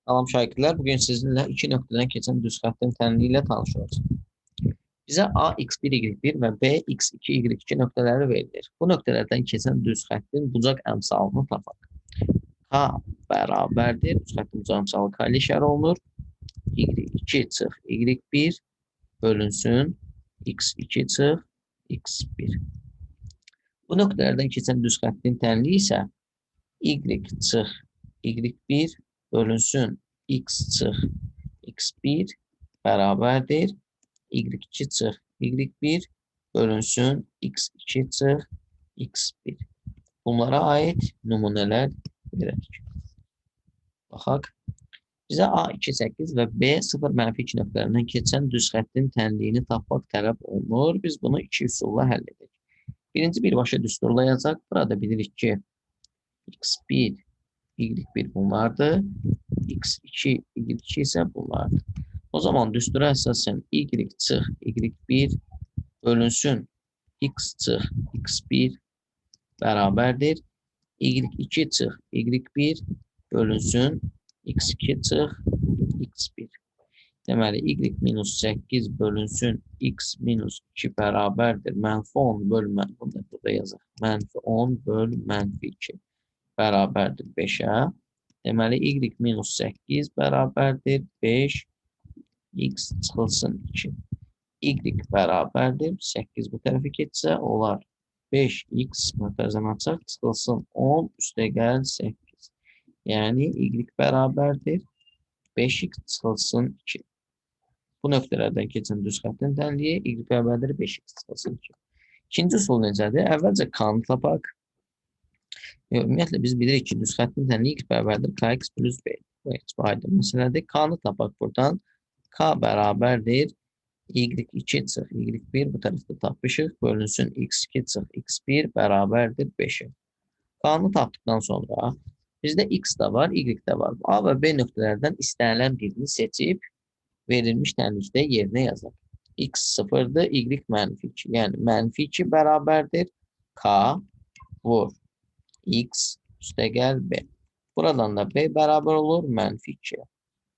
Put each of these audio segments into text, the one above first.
Salam şagirdlər, bugün sizinlə iki nöqtədən keçən düz xəttin tənliyi ilə tanış olacağıq. Bizə A x1 y1 və B x2 y2 nöqtələri verilir. Bu nöqtələrdən keçən düz xəttin bucaq əmsalını tapaq. K bərabərdir, düz xəttin bucaq əmsalı K ilə işarə olunur. Y2 çıx y1 bölünsün x2 çıx x1. Bu nöqtələrdən keçən düz xəttin tənliyi isə y çıx y1 bölünsün x çıx x1 bərabərdir y2 çıx y1 bölünsün x2 çıx x1. Bunlara aid nümunələr verək. Baxaq. Bizə A2,8 və B0-2 nöqtələrindən keçən düz xəttin tənliyini tapmaq tələb olunur. Biz bunu iki üsulla həll edək. Birinci birbaşa düsturlayacaq. Burada bilirik ki, x1, y1 bunlardır. x2, y2 isə bunlardır. O zaman düstura əsasən y çıx y1 bölünsün x çıx x1 bərabərdir. y2 çıx y1 bölünsün x2 çıx x1. Deməli, y minus 8 bölünsün x minus 2 bərabərdir. Mənfi 10 böl bunu burada yazaq. Mənfi 10 böl mənfi 2 bərabərdir 5-ə. Deməli, y minus 8 bərabərdir 5, x çıxılsın 2. Y bərabərdir 8 bu tərəfə keçsə, olar 5x mötərizəni açaq, çıxılsın 10, üstə gəl 8. Yəni, y bərabərdir 5x çıxılsın 2. Bu nöqtələrdən keçən düz xəttin tənliyi y bərabərdir 5x çıxılsın 2. İkinci usul necədir? Əvvəlcə k-nı tapaq. Ümumiyyətlə, biz bilirik ki, düz xəttin tənliyi x bərabərdir kx plus b. Bu heç bu aydın məsələdir. K-nı tapaq buradan. K bərabərdir y2 çıx y1 bu tərəfdə tapışıq. Bölünsün x2 çıx x1 bərabərdir 5-ə. K-nı tapdıqdan sonra bizdə x da var, y də var. A və B nöqtələrdən istənilən birini seçib verilmiş tənlikdə yerinə yazaq. X 0-dır, y mənfi 2. Yəni, mənfi 2 bərabərdir K vur x üstə gəl B. Buradan da B bərabər olur mənfi 2.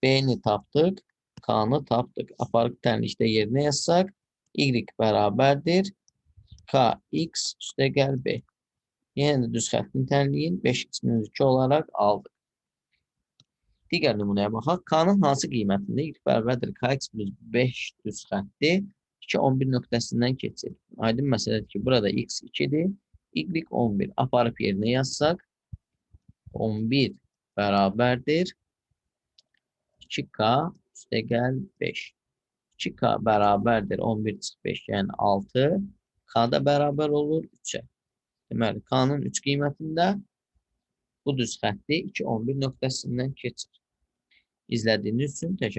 B-ni tapdıq, K-nı tapdıq. Aparıq tənlikdə yerinə yazsaq, y bərabərdir kx üstə gəl B. Yəni də düz xəttin tənliyin 5x minus 2 olaraq aldıq. Digər nümunəyə baxaq. K-nın hansı qiymətində y bərabərdir kx plus 5 düz xətti 2,11 nöqtəsindən keçir. Aydın məsələdir ki, burada x 2-dir, y 11. Aparıb yerinə yazsaq, 11 bərabərdir 2k üstə gəl 5. 2k bərabərdir 11 çıx 5, yəni 6. K da bərabər olur 3-ə. Deməli, K-nın 3 qiymətində bu düz xətti 2,11 nöqtəsindən keçir. İzlədiyiniz üçün təşəkkür ederim.